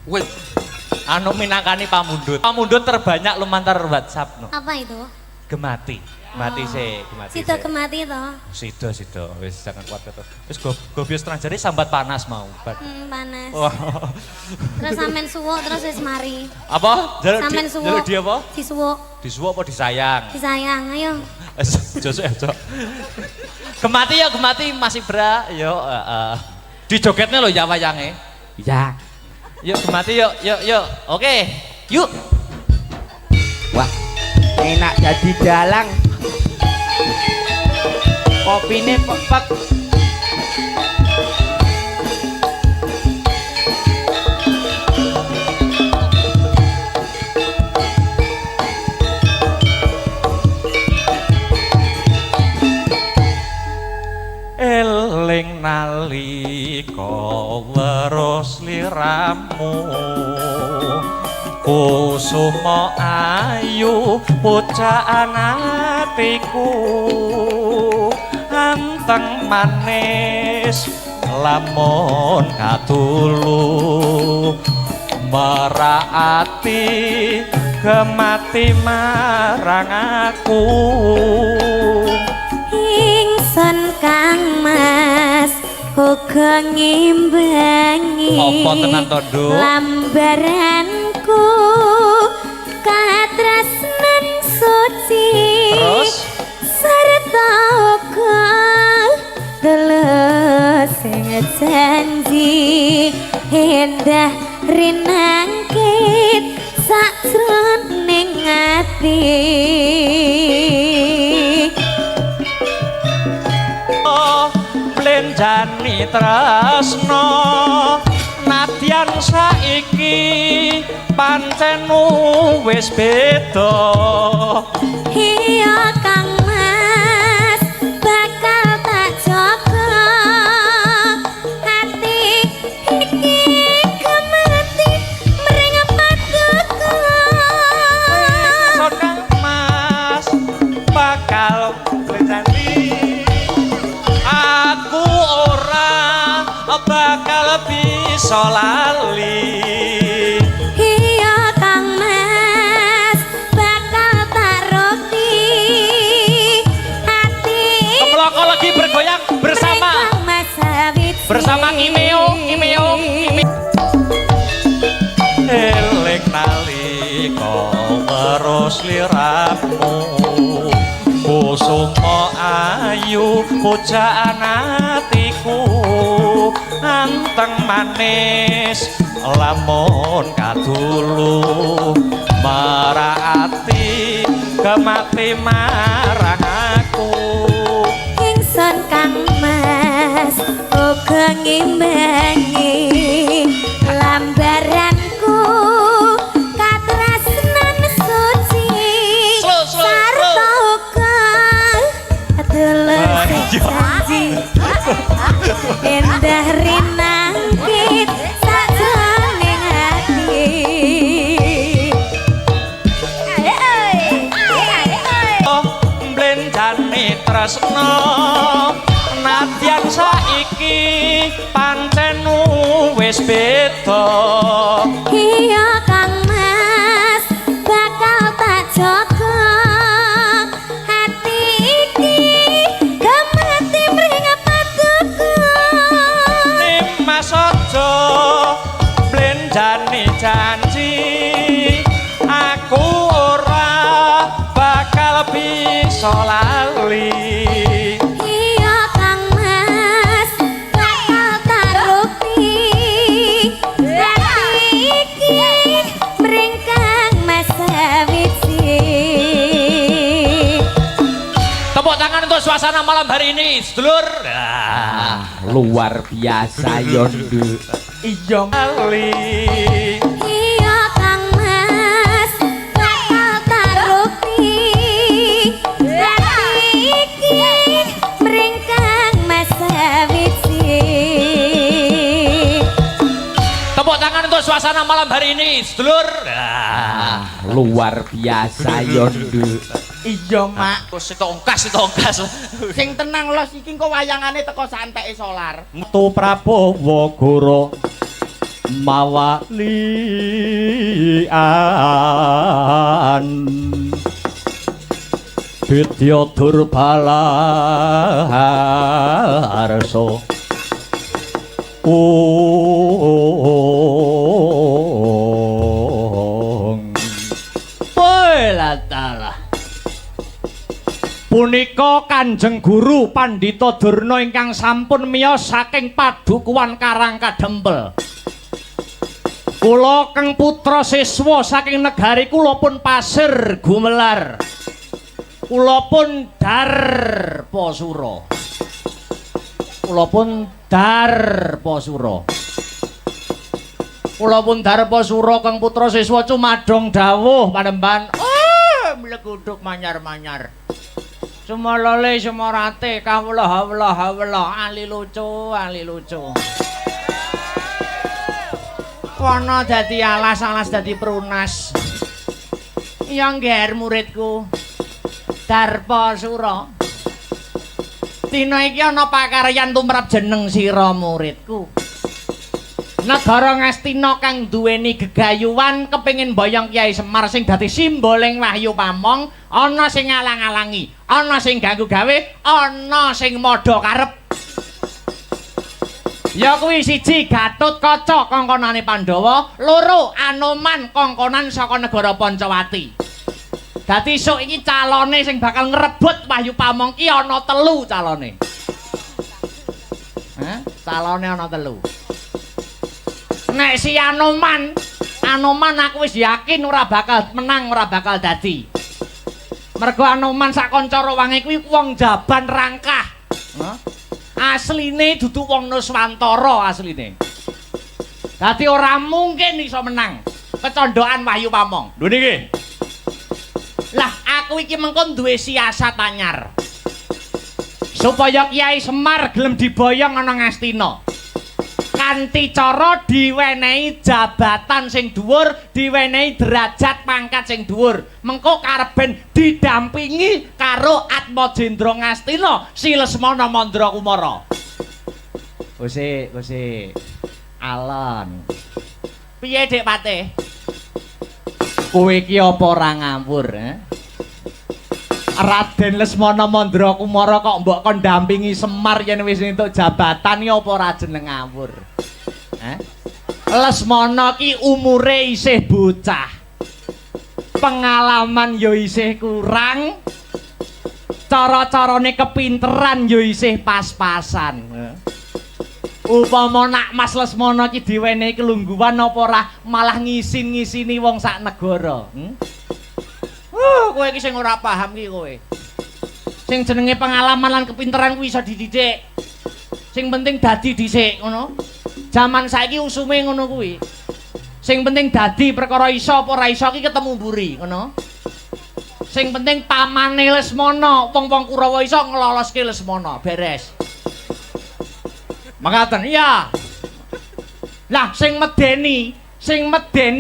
Wih, anu minangkani pamundut. Pamundut terbanyak lumantar WhatsApp no. Apa itu? Gemati. Gemati sih, gemati. Sido gemati to. Sido. Wis jangan kuat itu. Wis gobios terang jadi sambat panas mau. Panas. Oh. Terus sampean suwuk terus wis mari. Apa? Sampean suwuk. Jalur dia apa? Disuwuk. Disuwuk apa disayang? Disayang, ayo. Josok ya, Cok. Gemati masih bra. Yo, dijogetnya lo ya wayange. Ya. Yuk Gemati yuk. Oke. Yuk. Wah, enak jadi dalang. Kopine pepek. Eling nalika weruh sliramu kusuma ayu pucaan atiku anteng manis lamun katulu meraati gemati marang aku Ingsun Kang Mas uga ngimbangi apa tenan to, Nduk? Lambaranku katresnan suci Terus sarta uga tulus sing janji endah rinangkit sakjroning ati Blenjani tresno nadyan saiki pancen wis beda iya Kang Mas bakal tak jaga hati iki gemati mring paduka Kang Mas bakal blenjani aku ora bakal bisa lali iya Kang Mas bakal tak roti hati Kemloko lagi bergoyang bersama Kang Mas sawit bersama Imeo eling nalika weruh sliramu kusuma ayu pujaan atiku anteng manis lamun kadulu meraati gemati marang aku ingsun Kang Mas uga ngimbangi lambaranku katresnan suci sarta uga tulus janji endah rinangkit sakjroning ati Blenjani tresno nadyan saiki pancen wis beda iya Kang Mas bakal tak jaga hati iki gemati mring paduka Nimas aja blenjani janji aku ora bakal bisa lali iya Kang Mas bakal tak rugi hati iki mring Kang Mas sawiji suasana malam hari ini, sedulur. Luar biasa Yondu. Iya Ali. Iya Kang Mas bakal tarukti iki mring Kang Mas Sawitsi. Tepuk tangan untuk suasana malam hari ini, sedulur. Luar biasa Yondu. Iya mak. Terus itu ongkas. Sing tenang los iki kok wayangane teko santeke solar. Metu Prabowo Goro mawalian Ditya Durbala Arso Poelatala punika Kanjeng Guru Pandhita Durna ingkang sampun miyos saking padukuhan Karang Kadempel. Kula keng putra siswa saking negari kula pun Pasir Gumelar. Kula pun Darposura. Kula pun Darposura keng putra siswa cumadong dawuh panemban. Mleguduk manyar-manyar. Sumalole sumarate kawula hawla ali lucu. Wana dadi alas dadi prunas. Ya ngger muridku. Darposura. Dina iki ana pakaryan tumrap jeneng sira muridku. Negara Ngastina kang duweni gegayuhan kepengin boyong Kyai Semar sing dadi simboling Wahyu Pamong, ana sing ngalang-alangi, ana sing ganggu gawe, ana sing madha karep. Ya kuwi siji Gatotkaca kongkonane Pandhawa, loro Anoman kongkonan saka negara Pancawati. Dadi sok iki calone sing bakal ngrebut Wahyu Pamong ki ana 3 calone. Calone ana 3. Nek si Anoman aku wis yakin ora bakal menang, ora bakal dadi. Mergo Anoman sak kanca rowange kuwi wong jaban rangkah. Asline dudu wong Nuswantara asline. Dadi ora mungkin iso menang kecondokan Wahyu Pamong. Lho niki. Lah aku iki mengko duwe siasat anyar. Supaya Kyai Semar gelem diboyong ana Ngastina. Kanthi cara diwenehi jabatan sing dhuwur, diwenehi derajat pangkat sing dhuwur. Mengko kareben didampingi karo Atmajendra Ngastina, Si Lesmana Mandra Kumara. Gusti Alon. Piye Dik Patih? Kowe iki apa ora ngawur, Raden Lesmana Mandra Kumara kok mbok kon dampingi Semar yen wis entuk jabatan ya apa ora jeneng ngawur. Lesmana ki umure isih bocah. Pengalaman ya isih kurang. Cara-carane kepinteran ya isih pas-pasan. Upama nak Mas Lesmana ki diwenehi kelungguhan apa ora malah ngisin-ngisini wong sak negara. Kowe iki sing ora paham ki kowe. Sing jenenge pengalaman lan kepinteran kuwi iso dididik. Sing penting dadi dhisik, ngono. Zaman saiki usume ngono kuwi. Sing penting dadi perkara iso apa ora iso ki ketemu mburi, ngono. Sing penting pamane Lesmana, wong-wong Kurawa iso ngloloske Lesmana, beres. Makaten, iya. Lah sing medeni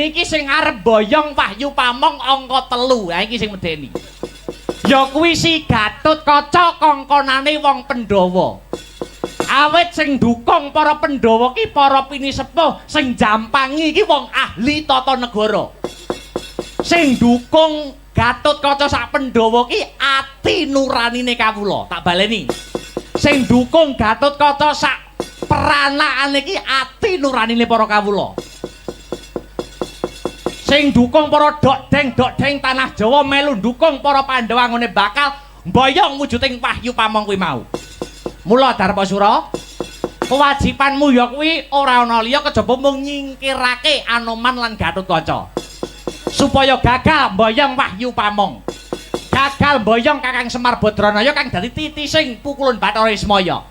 iki sing arep boyong Wahyu Pamong angka 3. Ha iki sing medeni. Ya kuwi si Gatotkaca kongkonane wong Pandhawa. Awit sing dukung para Pandhawa ki para pinisepuh sing jampangi iki wong ahli tata negara. Sing dukung Gatotkaca sak Pandhawa ki ati nuranine kawula. Tak baleni. Sing dukung Gatotkaca sak peranakane iki ati nuranine para kawula. Sing dukung para dok-deng tanah Jawa melu dukung para Pandhawa ngene bakal mboyong wujuding Wahyu Pamong kuwi mau. Mula Darposura, kewajibanmu ya kuwi ora ana liya kejaba mung nyingkirake Anoman lan Gatotkaca. Supaya gagal mboyong Wahyu Pamong. gagal mboyong Kakang Semar Badranaya kang dadi titi sing pukulun Bathara Ismaya.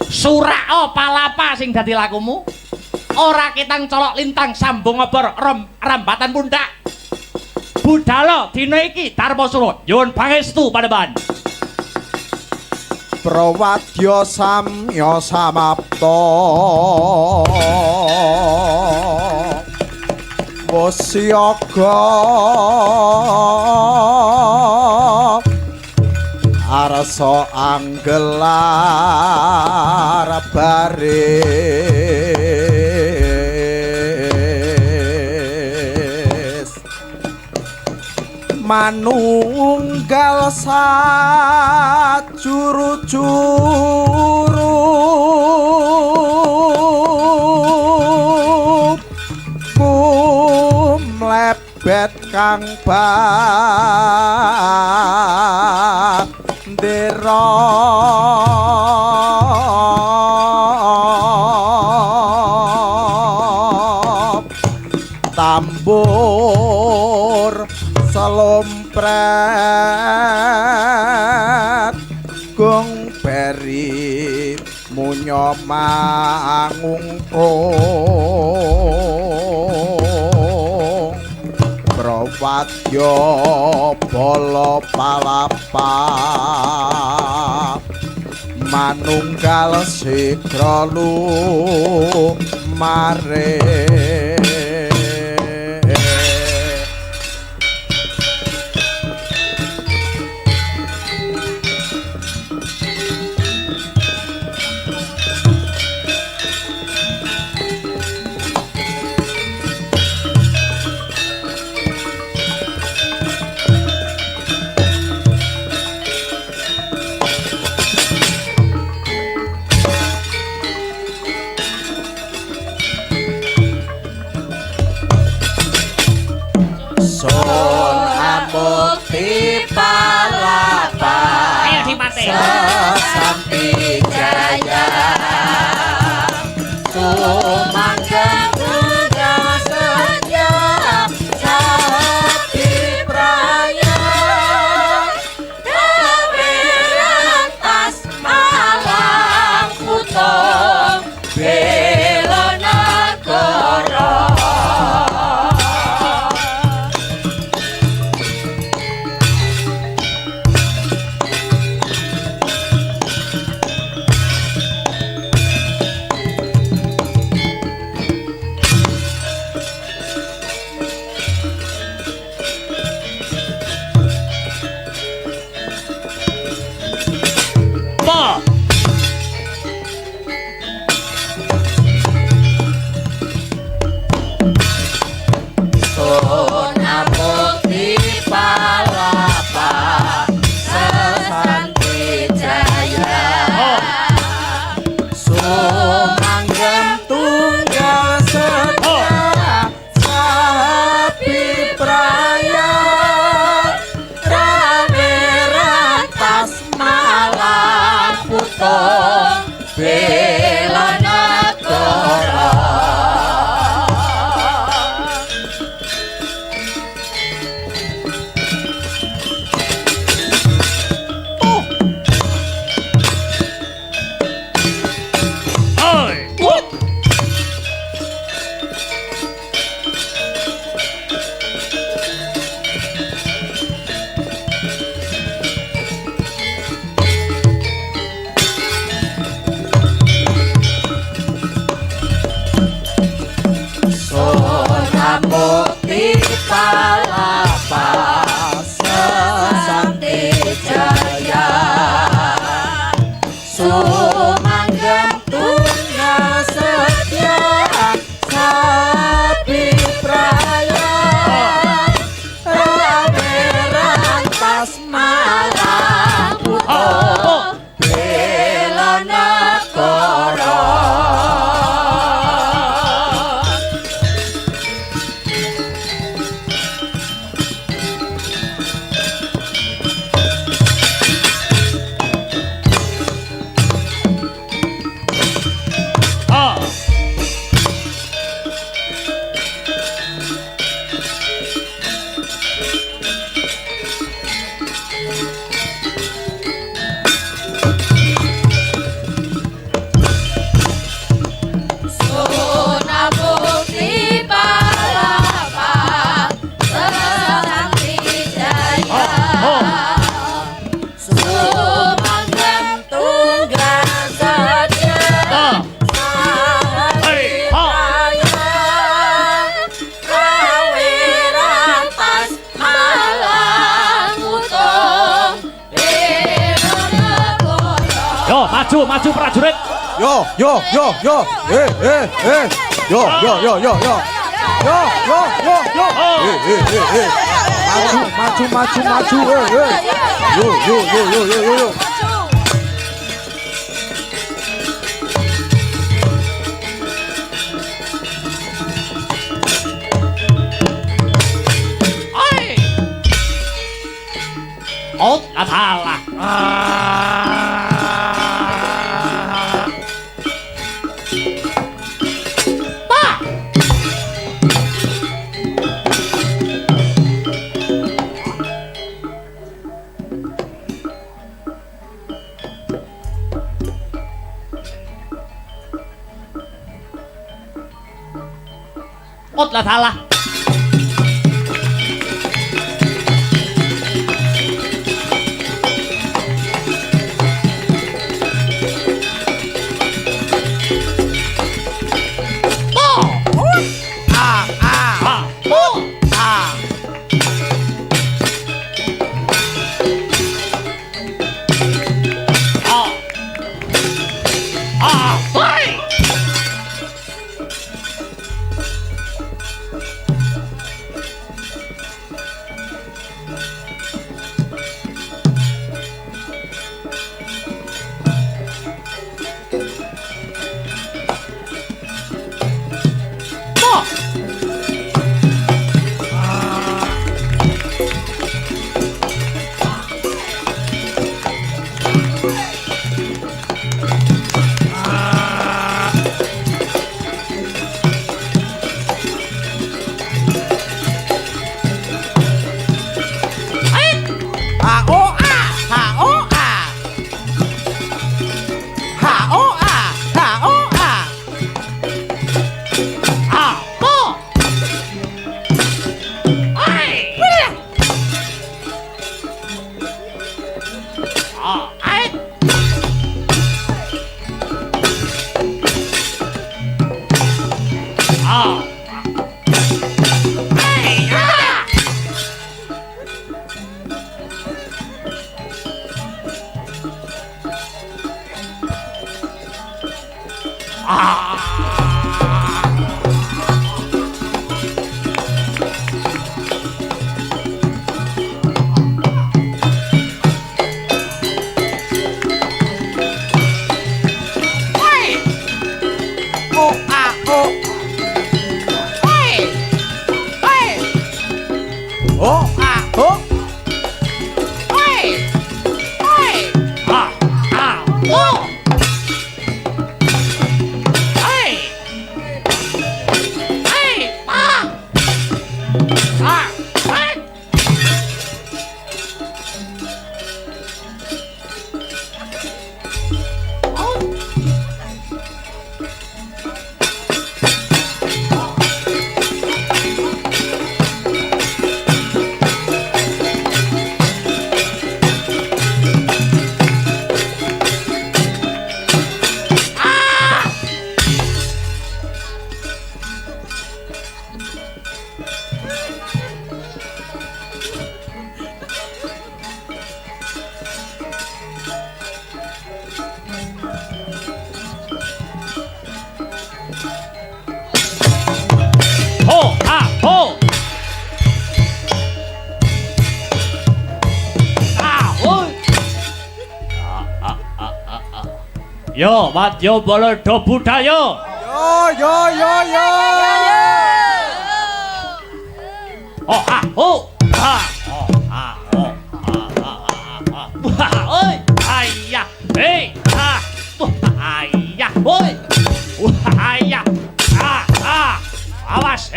Suraka palapa sing dadi lakumu. Ora ketang colok lintang sambung obor rambatan pundak. Budhalo dina iki Darmasura nyuwun pangestu Panembahan. Prawadya samya samapta Wasyaga arsa anggelar baris manunggal sajuru-juru mlebet kang bandera tambur selompret gong beri munyo mangungkung prawadya bala palapa manunggal sigra lumare Sun amukti palapa Ayo dimate. Sesampi jaya Tumanggang tunggal setia Sati praya Kawiran tas malang kutong Bela negara maju prajurit. Yo. Yo. Maju. Yo. Oi. Oh, salah. Lah salah. Yo, Madyo Balaga Budaya. Yo. Oh ha oh ha oh ha oh ha oi ayah hey ha ayah oi ayah awas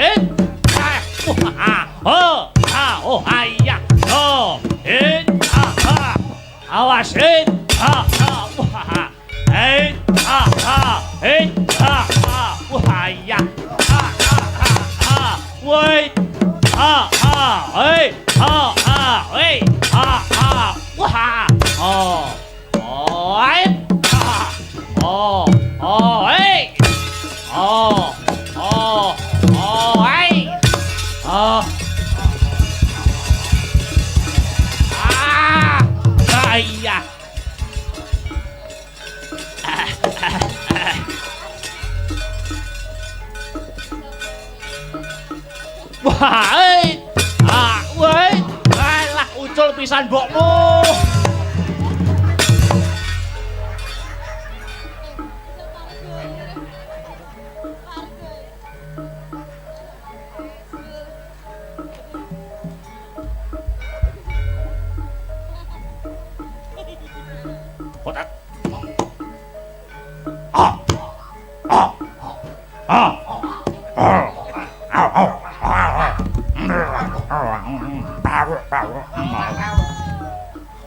oh ayah oh awas wait Wah, woi. Alah ucul pisan mbokmu. Kotak.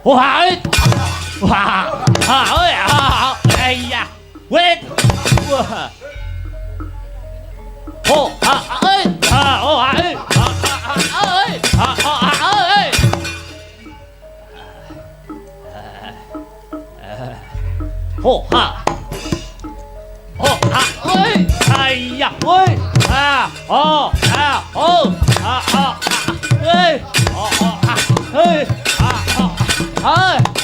Wah, iya, wait, wah, Hey!